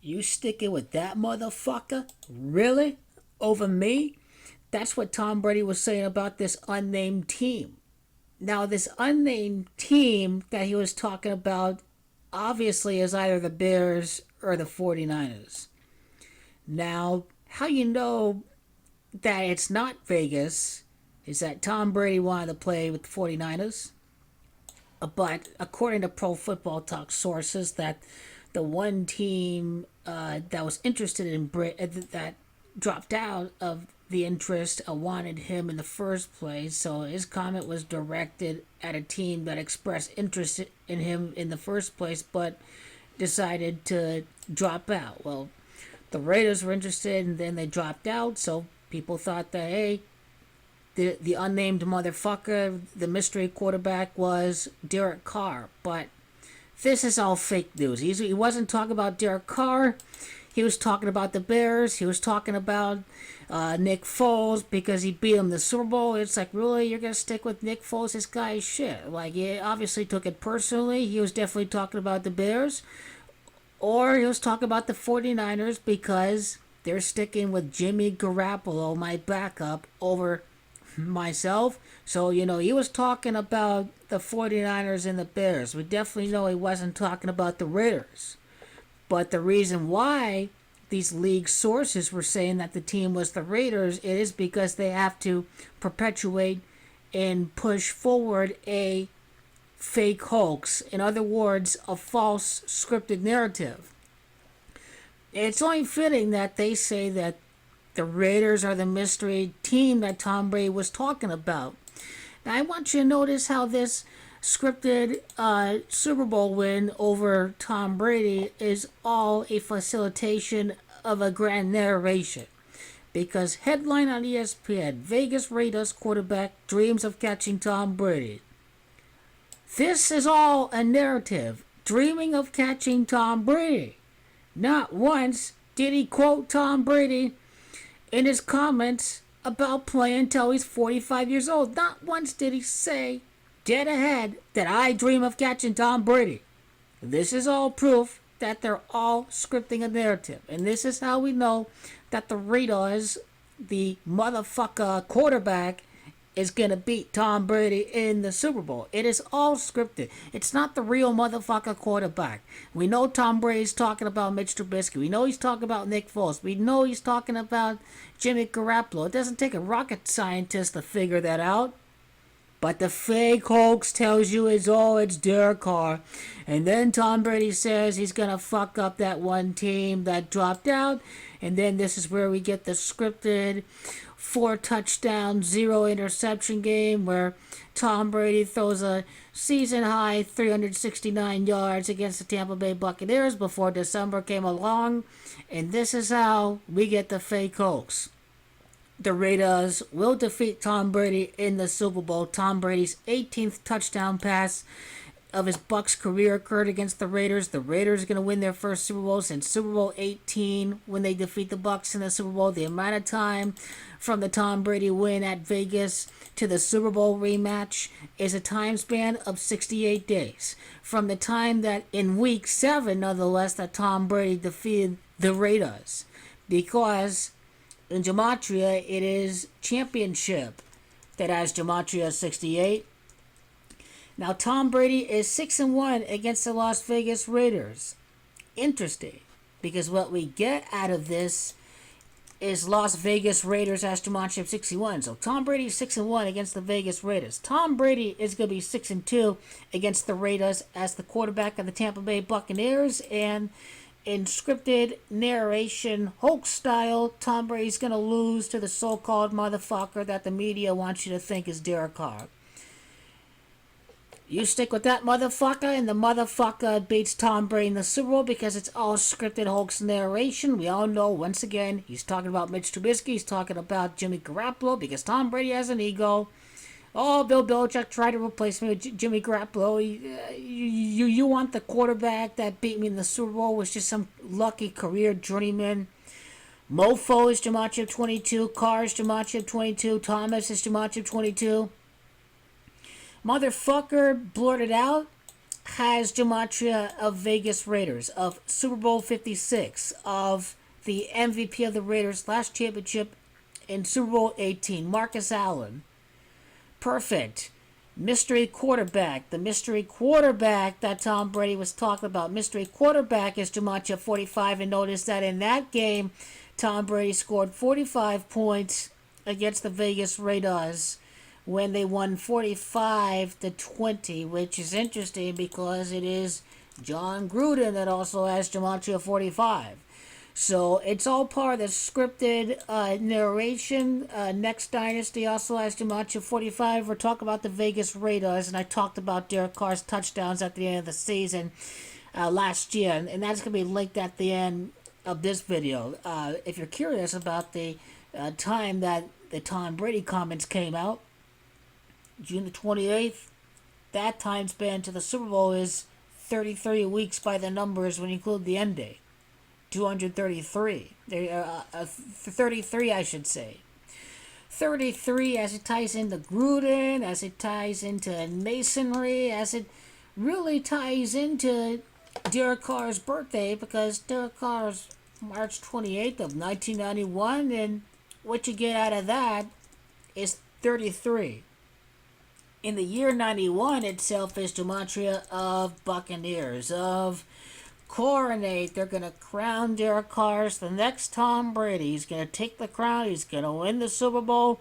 You sticking with that motherfucker? Really? Over me? That's what Tom Brady was saying about this unnamed team. Now, this unnamed team that he was talking about obviously is either the Bears or the 49ers. Now, how you know that it's not Vegas is that Tom Brady wanted to play with the 49ers. But according to Pro Football Talk sources, that the one team that was interested in that dropped out of the interest wanted him in the first place. So his comment was directed at a team that expressed interest in him in the first place, but decided to drop out. Well, the Raiders were interested, and then they dropped out. So people thought that, hey, the unnamed motherfucker, the mystery quarterback, was Derek Carr. But this is all fake news. He wasn't talking about Derek Carr. He was talking about the Bears. He was talking about Nick Foles because he beat him in the Super Bowl. It's like, really? You're going to stick with Nick Foles? This guy is shit. Like, he obviously took it personally. He was definitely talking about the Bears. Or he was talking about the 49ers because they're sticking with Jimmy Garoppolo, my backup, over myself. So, he was talking about the 49ers and the Bears. We definitely know he wasn't talking about the Raiders. But the reason why these league sources were saying that the team was the Raiders is because they have to perpetuate and push forward a fake hoax. In other words, a false scripted narrative. It's only fitting that they say that the Raiders are the mystery team that Tom Brady was talking about. Now, I want you to notice how this scripted Super Bowl win over Tom Brady is all a facilitation of a grand narration. Because headline on ESPN, Vegas Raiders quarterback dreams of catching Tom Brady. This is all a narrative, dreaming of catching Tom Brady. Not once did he quote Tom Brady in his comments about playing until he's 45 years old. Not once did he say, dead ahead, that I dream of catching Tom Brady. This is all proof that they're all scripting a narrative. And this is how we know that the Raiders, the motherfucker quarterback, is going to beat Tom Brady in the Super Bowl. It is all scripted. It's not the real motherfucker quarterback. We know Tom Brady's talking about Mitch Trubisky. We know he's talking about Nick Foles. We know he's talking about Jimmy Garoppolo. It doesn't take a rocket scientist to figure that out. But the fake hoax tells you it's Derek Carr. And then Tom Brady says he's going to fuck up that one team that dropped out. And then this is where we get the scripted 4 touchdown, 0 interception game where Tom Brady throws a season high 369 yards against the Tampa Bay Buccaneers before December came along. And this is how we get the fake hoax. The Raiders will defeat Tom Brady in the Super Bowl. Tom Brady's 18th touchdown pass of his Bucs career occurred against the Raiders. The Raiders are going to win their first Super Bowl since Super Bowl 18 when they defeat the Bucs in the Super Bowl. The amount of time from the Tom Brady win at Vegas to the Super Bowl rematch is a time span of 68 days. From the time that in Week 7, nonetheless, that Tom Brady defeated the Raiders. Because in Gematria, it is championship that has Gematria 68. Now, Tom Brady is 6-1 against the Las Vegas Raiders. Interesting, because what we get out of this is Las Vegas Raiders as Gematria 61. So Tom Brady is 6-1 against the Vegas Raiders. Tom Brady is going to be 6-2 against the Raiders as the quarterback of the Tampa Bay Buccaneers. And in scripted narration, hoax style, Tom Brady's going to lose to the so-called motherfucker that the media wants you to think is Derek Carr. You stick with that motherfucker, and the motherfucker beats Tom Brady in the Super Bowl because it's all scripted hoax narration. We all know, once again, he's talking about Mitch Trubisky. He's talking about Jimmy Garoppolo because Tom Brady has an ego. Oh, Bill Belichick tried to replace me with Jimmy Garoppolo. You want the quarterback that beat me in the Super Bowl was just some lucky career journeyman. Mofo is Gematria 22. Carr is Gematria 22. Thomas is Gematria 22. Motherfucker blurted out has Gematria of Vegas Raiders, of Super Bowl 56, of the MVP of the Raiders last championship in Super Bowl 18, Marcus Allen. Perfect. Mystery quarterback. The mystery quarterback that Tom Brady was talking about. Mystery quarterback is Gematria 45. And notice that in that game, Tom Brady scored 45 points against the Vegas Raiders when they won 45-20, which is interesting because it is John Gruden that also has Gematria 45. So it's all part of the scripted narration. Next Dynasty also has Gematria 45. We're talking about the Vegas Raiders, and I talked about Derek Carr's touchdowns at the end of the season last year, and that's going to be linked at the end of this video. If you're curious about the time that the Tom Brady comments came out, June the 28th, that time span to the Super Bowl is 33 weeks by the numbers when you include the end date. 233. 33, I should say. 33 as it ties into Gruden, as it ties into masonry, as it really ties into Derek Carr's birthday, because Derek Carr's March 28th of 1991, and what you get out of that is 33. In the year 91 itself is Gematria of Buccaneers, of coronate. They're going to crown Derek Carr as the next Tom Brady. He's going to take the crown. He's going to win the Super Bowl.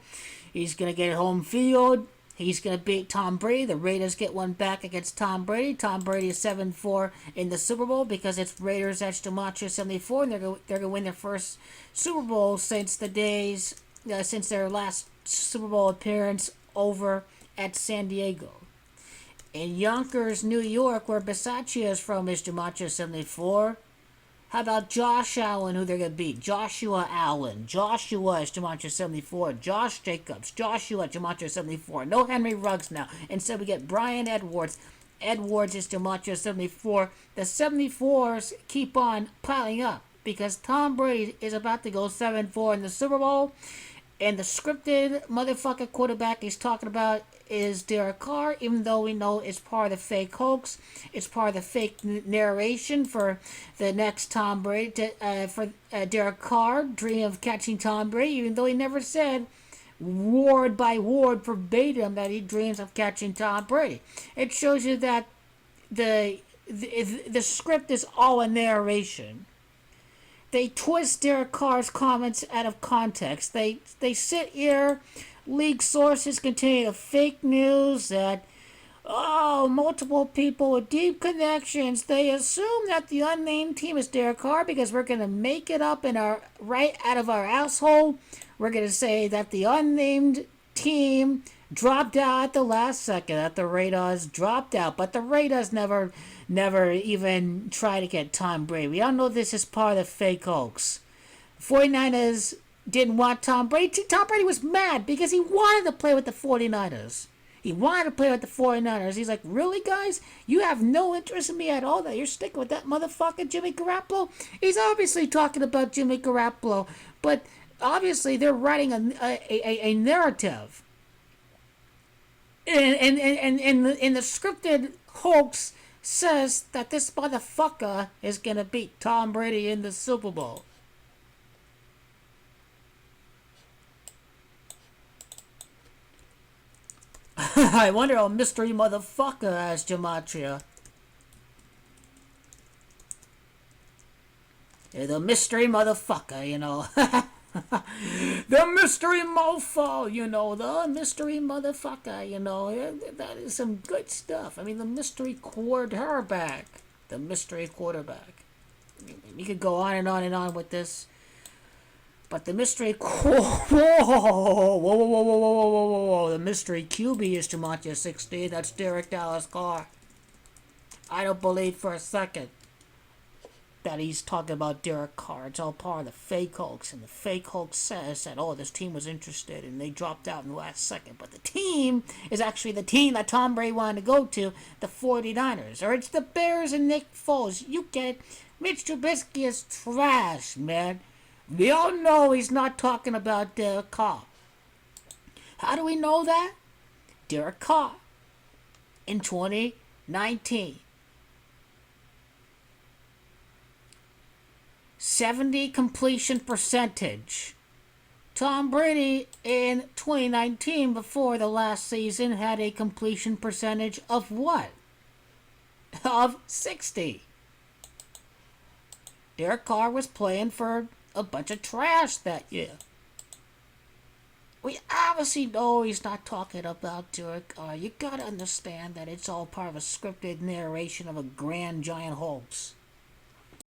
He's going to get home field. He's going to beat Tom Brady. The Raiders get one back against Tom Brady. Tom Brady is 7-4 in the Super Bowl because it's Raiders at Gematria 74, and they're going to win their first Super Bowl since since their last Super Bowl appearance over at San Diego. In Yonkers, New York, where Bisaccia is from, is Gematria 74. How about Josh Allen, who they're going to beat? Joshua Allen. Joshua is Gematria 74. Josh Jacobs. Joshua, Gematria 74. No Henry Ruggs now. Instead, we get Brian Edwards. Edwards is Gematria 74. The 74s keep on piling up because Tom Brady is about to go 7-4 in the Super Bowl. And the scripted motherfucker quarterback he's talking about is Derek Carr, even though we know it's part of the fake hoax. It's part of the fake narration for the next Tom Brady, for Derek Carr, dream of catching Tom Brady, even though he never said word by word verbatim that he dreams of catching Tom Brady. It shows you that the script is all a narration. They twist Derek Carr's comments out of context. They sit here. Leaked sources continue to fake news that, multiple people with deep connections. They assume that the unnamed team is Derek Carr because we're going to make it up right out of our asshole. We're going to say that the unnamed team dropped out at the last second, that the Raiders dropped out, but the Raiders never even try to get Tom Brady. We all know this is part of the fake hoax. 49ers didn't want Tom Brady. Tom Brady was mad because he wanted to play with the 49ers. He wanted to play with the 49ers. He's like, really, guys? You have no interest in me at all? That you're sticking with that motherfucker, Jimmy Garoppolo? He's obviously talking about Jimmy Garoppolo, but obviously they're writing a narrative. And the scripted hoax says that this motherfucker is going to beat Tom Brady in the Super Bowl. I wonder how mystery motherfucker has Gematria. Yeah, the mystery motherfucker, you know. The mystery mofo, you know. The mystery motherfucker, you know. That is some good stuff. I mean, the mystery quarterback. The mystery quarterback. You could go on and on and on with this. But the mystery whoa. The mystery QB is Gematria 16. That's Derek Dallas Carr. I don't believe for a second that he's talking about Derek Carr. It's all part of the fake hoax. And the fake hoax says that, this team was interested and they dropped out in the last second. But the team is actually the team that Tom Brady wanted to go to, the 49ers. Or it's the Bears and Nick Foles. You get it? Mitch Trubisky is trash, man. We all know he's not talking about Derek Carr. How do we know that? Derek Carr in 2019 70 completion percentage. Tom Brady in 2019, before the last season, had a completion percentage of what? Of 60. Derek Carr was playing for a bunch of trash that year. We obviously know he's not talking about Derek Carr. You gotta understand that it's all part of a scripted narration of a grand giant hoax.